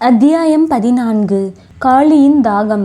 அத்தியாயம் 14. காளியின் தாகம்.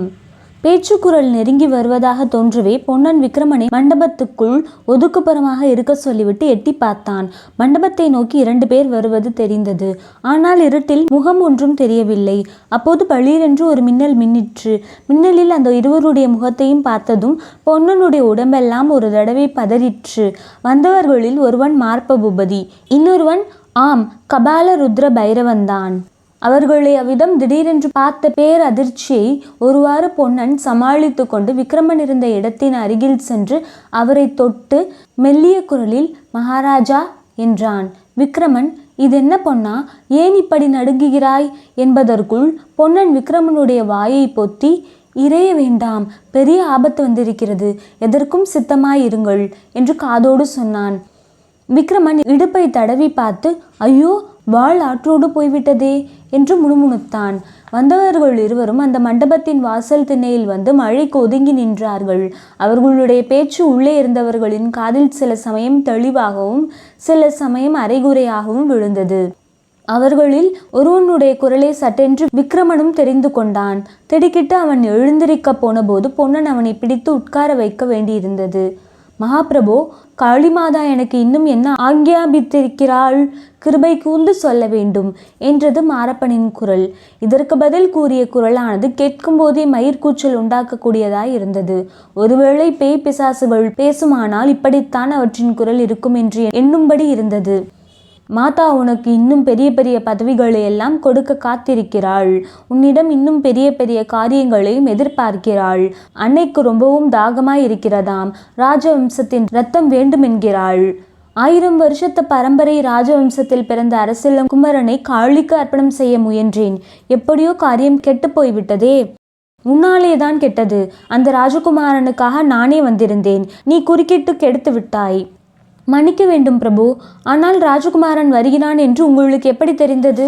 பேச்சுக்குரல் நெருங்கி வருவதாக தோன்றவே பொன்னன் விக்கிரமனை மண்டபத்துக்குள் ஒதுக்குப்புறமாக இருக்க சொல்லிவிட்டு எட்டி பார்த்தான். மண்டபத்தை நோக்கி 2 பேர் வருவது தெரிந்தது. ஆனால் இருட்டில் முகம் ஒன்றும் தெரியவில்லை. அப்போது பளீரென்று ஒரு மின்னல் மின்னிற்று. மின்னலில் அந்த இருவருடைய முகத்தையும் பார்த்ததும் பொன்னனுடைய உடம்பெல்லாம் ஒரு தடவை பதறிற்று. வந்தவர்களில் ஒருவன் மார்ப பூபதி, இன்னொருவன் ஆம் கபால ருத்ர பைரவன்தான். அவர்களை அவ்விதம் திடீரென்று பார்த்த பேர் அதிர்ச்சியை ஒருவாறு பொன்னன் சமாளித்து கொண்டு விக்கிரமன் இருந்த இடத்தின் அருகில் சென்று அவரை தொட்டு மெல்லிய குரலில் மகாராஜா என்றான். விக்கிரமன், இதென்ன பொன்னா, ஏன் இப்படி நடுங்குகிறாய் என்பதற்குள் பொன்னன் விக்கிரமனுடைய வாயை பொத்தி, இறைய வேண்டாம், பெரிய ஆபத்து வந்திருக்கிறது, எதற்கும் சித்தமாயிருங்கள் என்று காதோடு சொன்னான். விக்கிரமன் இடுப்பை தடவி பார்த்து, ஐயோ, வாள் ஆற்றோடு போய்விட்டதே என்று முணுமுணுத்தான். வந்தவர்கள் இருவரும் அந்த மண்டபத்தின் வாசல் திண்ணையில் வந்து மழைக்கு ஒதுங்கி நின்றார்கள். அவர்களுடைய பேச்சு உள்ளே இருந்தவர்களின் காதில் சில சமயம் தெளிவாகவும் சில சமயம் அரைகுறையாகவும் விழுந்தது. அவர்களில் ஒருவனுடைய குரலை சட்டென்று விக்கிரமனும் தெரிந்து கொண்டான். திடுக்கிட்டு அவன் எழுந்திருக்க போன போது பொன்னன் அவனை பிடித்து உட்கார வைக்க வேண்டியிருந்தது. மகாபிரபோ, காளிமாதா எனக்கு இன்னும் என்ன ஆக்ஞாபித்திருக்கிறாள்? கிருபை கூர்ந்து சொல்ல வேண்டும் என்றது மாரப்பனின் குரல். இதற்கு பதில் கூறிய குரலானது கேட்கும் போதே மயிர்கூச்சல் உண்டாக்கக்கூடியதாய் இருந்தது. ஒருவேளை பேய் பிசாசுகள் பேசுமானால் இப்படித்தான் அவற்றின் குரல் இருக்கும் என்று எண்ணும்படி இருந்தது. மாதா உனக்கு இன்னும் பெரிய பெரிய பதவிகளை எல்லாம் கொடுக்க காத்திருக்கிறாள். உன்னிடம் இன்னும் பெரிய பெரிய காரியங்களையும் எதிர்பார்க்கிறாள். அன்னைக்கு ரொம்பவும் தாகமாய் இருக்கிறதாம். ராஜவம்சத்தின் ரத்தம் வேண்டுமென்கிறாள். 1000 வருஷத்து பரம்பரை ராஜவம்சத்தில் பிறந்த அரசிலம் குமரனை காளிக்கு அர்ப்பணம் செய்ய முயன்றேன். எப்படியோ காரியம் கெட்டு போய்விட்டதே. உன்னாலேதான் கெட்டது. அந்த ராஜகுமாரனுக்காக நானே வந்திருந்தேன். நீ குறுக்கிட்டு கெடுத்து விட்டாய். மன்னிக்க வேண்டும் பிரபு. ஆனால் ராஜகுமாரன் வருகிறான் என்று உங்களுக்கு எப்படி தெரிந்தது?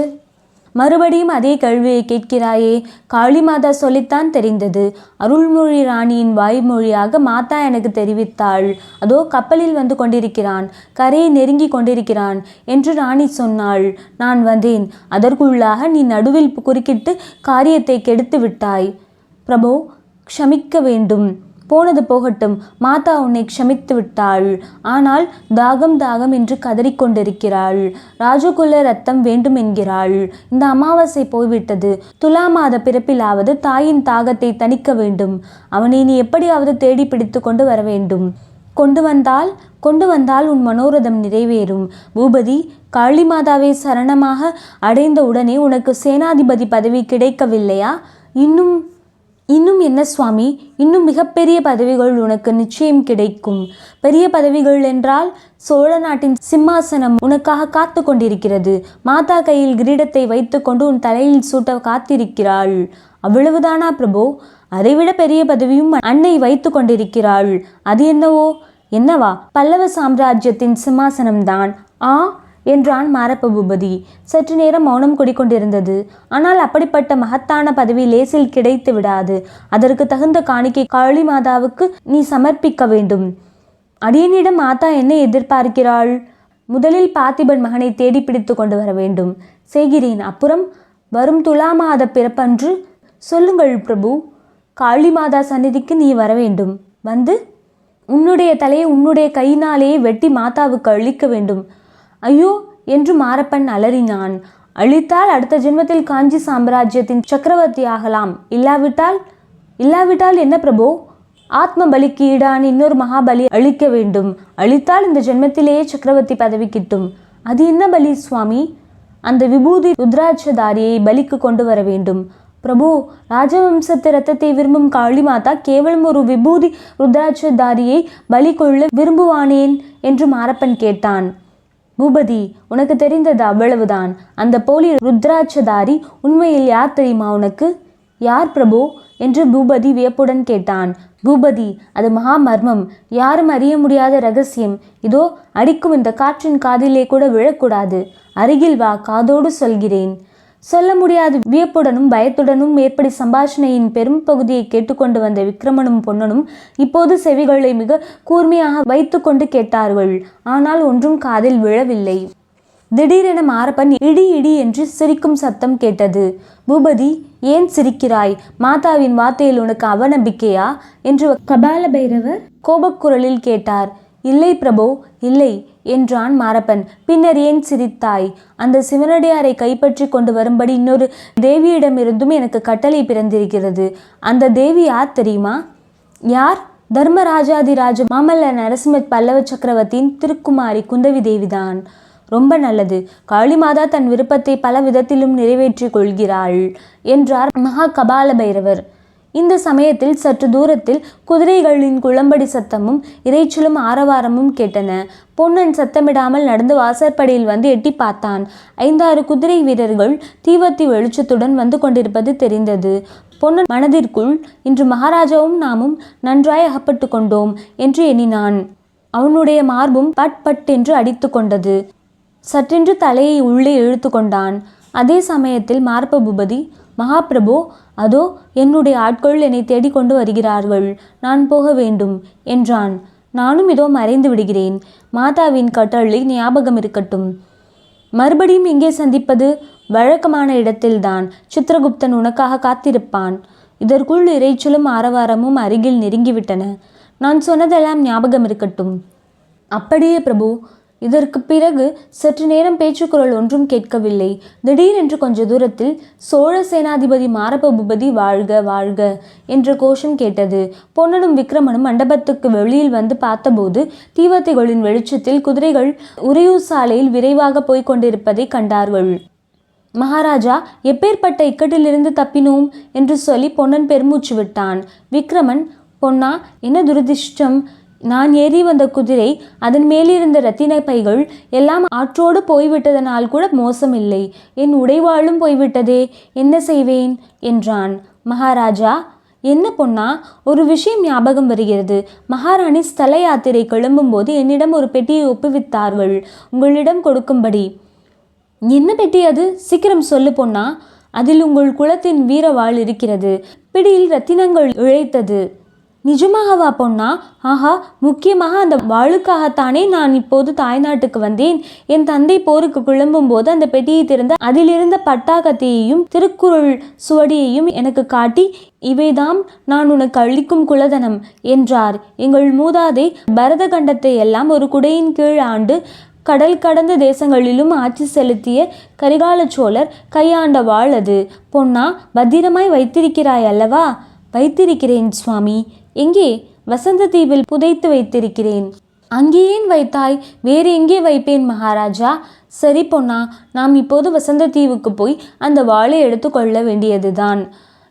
மறுபடியும் அதே கேள்வியை கேட்கிறாயே. காளிமாதா சொல்லித்தான் தெரிந்தது. அருள்மொழி ராணியின் வாய்மொழியாக மாதா எனக்கு தெரிவித்தாள். அதோ கப்பலில் வந்து கொண்டிருக்கிறான், கரையை நெருங்கி கொண்டிருக்கிறான் என்று ராணி சொன்னாள். நான் வந்தேன். அதற்குள்ளாக நீ நடுவில் குறுக்கிட்டு காரியத்தை கெடுத்து விட்டாய். பிரபு, க்ஷமிக்க வேண்டும். போனது போகட்டும். மாதா உன்னை க்ஷமித்து விட்டாள். ஆனால் தாகம் தாகம் என்று கதறிக்கொண்டிருக்கிறாள். ராஜகுல ரத்தம் வேண்டும் என்கிறாள். இந்த அமாவாசை போய்விட்டது. துலா மாத பிறப்பிலாவது தாயின் தாகத்தை தணிக்க வேண்டும். அவனை நீ எப்படியாவது தேடி பிடித்து கொண்டு வர வேண்டும். கொண்டு வந்தால் உன் மனோரதம் நிறைவேறும். பூபதி, காளிமாதாவை சரணமாக அடைந்த உடனே உனக்கு சேனாதிபதி பதவி கிடைக்கவில்லையா? இன்னும் என்ன சுவாமி? இன்னும் மிகப்பெரிய பதவிகள் உனக்கு நிச்சயம் கிடைக்கும். பெரிய பதவிகள் என்றால் சோழ நாட்டின் சிம்மாசனம் உனக்காக காத்து கொண்டிருக்கிறது. மாதா கையில் கிரீடத்தை வைத்து கொண்டு உன் தலையில் சூட்ட காத்திருக்கிறாள். அவ்வளவுதானா பிரபு? அதைவிட பெரிய பதவியும் அன்னை வைத்து கொண்டிருக்கிறாள். அது என்னவா? பல்லவ சாம்ராஜ்யத்தின் சிம்மாசனம்தான். என்றான் மாரப்ப பூபதி. சற்று நேரம் மௌனம் கொண்டிருந்தது. ஆனால் அப்படிப்பட்ட மகத்தான பதவி லேசில் கிடைத்து விடாது. அதற்கு தகுந்த காணிக்கை காளிமாதாவுக்கு நீ சமர்ப்பிக்க வேண்டும். அடியனிடம் மாதா என்ன எதிர்பார்க்கிறாள்? முதலில் பார்த்திபன் மகனை தேடி பிடித்து கொண்டு வர வேண்டும். செய்கிறேன். அப்புறம் வரும் துலா மாத பிறப்பன்று சொல்லுங்கள் பிரபு. காளிமாதா சந்நிதிக்கு நீ வர வேண்டும். வந்து உன்னுடைய தலையை உன்னுடைய கையினாலேயே வெட்டி மாதாவுக்கு அளிக்க வேண்டும். ஐயோ என்று மாரப்பன் அலறினான். அழித்தால் அடுத்த ஜென்மத்தில் காஞ்சி சாம்ராஜ்யத்தின் சக்கரவர்த்தி ஆகலாம். இல்லாவிட்டால் என்ன பிரபு? ஆத்ம பலிக்கு ஈடான இன்னொரு மகாபலி அளிக்க வேண்டும். அழித்தால் இந்த ஜென்மத்திலேயே சக்கரவர்த்தி பதவி கிட்டும். அது என்ன பலி சுவாமி? அந்த விபூதி ருத்ராட்சதாரியை பலிக்கு கொண்டு வர வேண்டும். பிரபு, ராஜவம்சத்து ரத்தத்தை விரும்பும் காளிமாதா கேவலம் ஒரு விபூதி ருத்ராட்சதாரியை பலி கொள்ள விரும்புவானேன் என்று மாரப்பன் கேட்டான். பூபதி, உனக்கு தெரிந்தது அவ்வளவுதான். அந்த போலி ருத்ராட்சதாரி உண்மையில் யார் தெரியுமா உனக்கு? யார் பிரபு என்று பூபதி வியப்புடன் கேட்டான். பூபதி, அது மகா மர்மம், யாரும் அறிய முடியாத ரகசியம். இதோ அடிக்கும் இந்த காற்றின் காதிலே கூட விழக்கூடாது. அருகில் வா, காதோடு சொல்கிறேன். சொல்ல முடியாத வியப்புடனும் பயத்துடனும் மேற்படி சம்பாஷணையின் பெரும் பகுதியை கேட்டுக்கொண்டு வந்த விக்கிரமனும் பொன்னனும் இப்போது செவிகளை மிக கூர்மையாக வைத்து கொண்டு கேட்டார்கள். ஆனால் ஒன்றும் காதில் விழவில்லை. திடீரென மாரப்பன் இடி இடி என்று சிரிக்கும் சத்தம் கேட்டது. பூபதி, ஏன் சிரிக்கிறாய்? மாதாவின் வார்த்தையில் உனக்கு அவநம்பிக்கையா என்று கபால பைரவர் கோபக்குரலில் கேட்டார். இல்லை பிரபு, இல்லை என்றான் மாரப்பன். பின்னர் ஏன் சிரித்தாய்? அந்த சிவனடியாரை கைப்பற்றி கொண்டு வரும்படி இன்னொரு தேவியிடமிருந்தும் எனக்கு கட்டளை பிறந்திருக்கிறது. அந்த தேவி யார் தெரியுமா? யார்? தர்மராஜாதிராஜ மாமல்ல நரசிம்ம பல்லவ சக்கரவர்த்தியின் திருக்குமாரி குந்தவி தேவிதான். ரொம்ப நல்லது. காளிமாதா தன் விருப்பத்தை பல விதத்திலும் நிறைவேற்றிக் கொள்கிறாள் என்றார் மகா கபால பைரவர். இந்த சமயத்தில் சற்று தூரத்தில் குதிரைகளின் குளம்படி சத்தமும் இறைச்சலும் ஆரவாரமும் கேட்டன. பொன்னன் சத்தமிடாமல் நடந்து வாசற்படியில் வந்து எட்டி பார்த்தான். 5-6 குதிரை வீரர்கள் தீவர்த்தி வெளிச்சத்துடன் வந்து கொண்டிருப்பது தெரிந்தது. பொன்னன் மனதிற்குள், இன்று மகாராஜாவும் நாமும் நன்றாய் அகப்பட்டு கொண்டோம் என்று எண்ணினான். அவனுடைய மார்பும் பட் பட் என்று அடித்து கொண்டது. சற்றென்று தலையை உள்ளே இழுத்து கொண்டான். அதே சமயத்தில் மார்ப பூபதி, மகாபிரபு, அதோ என்னுடைய ஆட்கள் என்னை தேடிக்கொண்டு வருகிறார்கள், நான் போக வேண்டும் என்றான். நானும் இதோ மறைந்து விடுகிறேன். மாதாவின் கட்டளை ஞாபகம் இருக்கட்டும். மறுபடியும் எங்கே சந்திப்பது? வழக்கமான இடத்தில்தான். சித்திரகுப்தன் உனக்காக காத்திருப்பான். இதற்குள் இறைச்சலும் ஆரவாரமும் அருகில் நெருங்கிவிட்டன. நான் சொன்னதெல்லாம் ஞாபகம் இருக்கட்டும். அப்படியே பிரபு. இதற்கு பிறகு சற்று நேரம் பேச்சுக்குரல் ஒன்றும் கேட்கவில்லை. திடீரென்று கொஞ்ச தூரத்தில் சோழ சேனாதிபதி மாரப்ப பூபதி வாழ்க வாழ்க என்ற கோஷம் கேட்டது. பொன்னனும் விக்ரமனும் மண்டபத்துக்கு வெளியில் வந்து பார்த்தபோது தீவர்த்திகளின் வெளிச்சத்தில் குதிரைகள் உறையூர் சாலையில் விரைவாக போய்க் கொண்டிருப்பதை கண்டார்கள். மகாராஜா, எப்பேற்பட்ட இக்கட்டிலிருந்து தப்பினோம் என்று சொல்லி பொன்னன் பெருமூச்சு விட்டான். விக்ரமன், பொன்னா, என்ன துரதிர்ஷ்டம்! நான் ஏறி வந்த குதிரை, அதன் மேலிருந்த இரத்தின பைகள் எல்லாம் ஆற்றோடு போய்விட்டதனால் கூட மோசமில்லை. என் உடைவாளும் போய்விட்டதே, என்ன செய்வேன் என்றான். மகாராஜா, என்ன பொன்னா? ஒரு விஷயம் ஞாபகம் வருகிறது. மகாராணி ஸ்தல யாத்திரை கிளம்பும்போது என்னிடம் ஒரு பெட்டியை ஒப்புவித்தார்கள், உங்களிடம் கொடுக்கும்படி. என்ன பெட்டி அது? சீக்கிரம் சொல்லு பொன்னா. அதில் உங்கள் குலத்தின் வீரவாள் இருக்கிறது. பிடியில் இரத்தினங்கள் இழைத்தது. நிஜமாகவா பொன்னா? ஆஹா, முக்கியமாக அந்த வாளுக்காகத்தானே நான் இப்போது தாய்நாட்டுக்கு வந்தேன். என் தந்தை போருக்கு கிளம்பும் போது அந்த பெட்டியை திறந்து அதிலிருந்த பட்டாக்கத்தையையும் திருக்குறள் சுவடியையும் எனக்கு காட்டி, இவைதாம் நான் உனக்கு அளிக்கும் குலதனம் என்றார். எங்கள் மூதாதை பரத கண்டத்தை எல்லாம் ஒரு குடையின் கீழ் ஆண்டு கடல் கடந்த தேசங்களிலும் ஆட்சி செலுத்திய கரிகால சோழர் கையாண்ட வாள் அது. பொன்னா, பத்திரமாய் வைத்திருக்கிறாய் அல்லவா? வைத்திருக்கிறேன் சுவாமி. எங்கே? வசந்த தீவில் புதைத்து வைத்திருக்கிறேன். அங்கே ஏன் வைத்தாய்? வேறு எங்கே வைப்பேன் மகாராஜா? சரி பொன்னா, நாம் இப்போது வசந்த தீவுக்கு போய் அந்த வாளை எடுத்து கொள்ள வேண்டியதுதான்.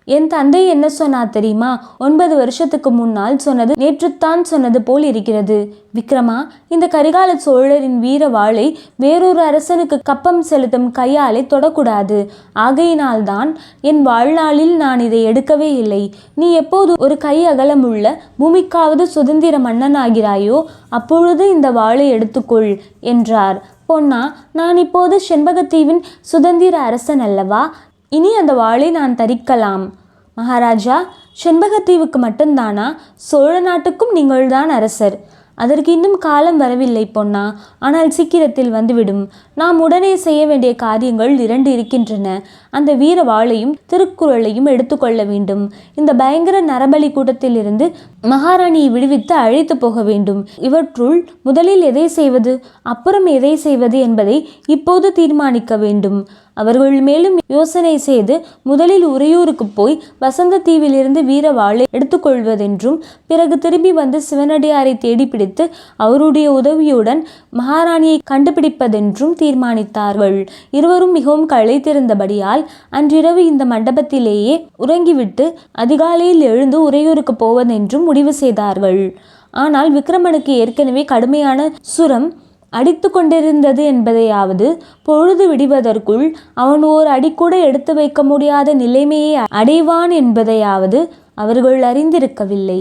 என் தந்தை என்ன சொன்னார் தெரியுமா? 9 வருஷத்துக்கு முன்னால் சொன்னது நேற்றுத்தான் சொன்னது போல் இருக்கிறது. விக்ரமா, இந்த கரிகால சோழரின் வீர வாளை வேறொரு அரசனுக்கு கப்பம் செலுத்தும் கையாலை தொடக்கூடாது. ஆகையினால்தான் என் வாழ்நாளில் நான் இதை எடுக்கவே இல்லை. நீ எப்போது ஒரு கை அகலமுள்ள பூமிக்காவது சுதந்திர மன்னனாகிறாயோ அப்பொழுது இந்த வாளை எடுத்துக்கொள் என்றார். பொன்னா, நான் இப்போது செண்பகத்தீவின் சுதந்திர அரசன் அல்லவா? இனி அந்த வாளை நான் தரிக்கலாம். மகாராஜா, செண்பகத்தீவுக்கு மட்டும்தானா? சோழ நாட்டுக்கும் நீங்கள்தான் அரசர். அதற்கு இன்னும் காலம் வரவில்லை பொன்னா, ஆனால் சீக்கிரத்தில் வந்துவிடும். நாம் உடனே செய்ய வேண்டிய காரியங்கள் 2 இருக்கின்றன. அந்த வீர வாளையும் திருக்குறளையும் எடுத்துக்கொள்ள வேண்டும். இந்த பயங்கர நரபலி கூட்டத்திலிருந்து மகாராணியை விடுவித்து அழைத்து போக வேண்டும். இவற்றுள் முதலில் எதை செய்வது, அப்புறம் எதை செய்வது என்பதை இப்போது தீர்மானிக்க வேண்டும். அவர்கள் மேலும் யோசனை செய்து முதலில் உறையூருக்கு போய் வசந்த தீவிலிருந்து வீர வாளை எடுத்துக்கொள்வதென்றும், பிறகு திரும்பி வந்து சிவனடியாரை தேடி பிடித்து அவருடைய உதவியுடன் மகாராணியை கண்டுபிடிப்பதென்றும் தீர்மானித்தார்கள். இருவரும் மிகவும் களைத்திருந்தபடியால் அன்றிரவு இந்த மண்டபத்திலேயே உறங்கிவிட்டு அதிகாலையில் எழுந்து உறையூருக்கு போவதென்றும் முடிவு செய்தார்கள். ஆனால் விக்ரமனுக்கு ஏற்கனவே கடுமையான சுரம் அடித்து கொண்டிருந்தது என்பதையாவது, பொழுது விடுவதற்குள் அவன் ஓர் அடி கூட எடுத்து வைக்க முடியாத நிலைமையை அடைவான் என்பதையாவது அவர்கள் அறிந்திருக்கவில்லை.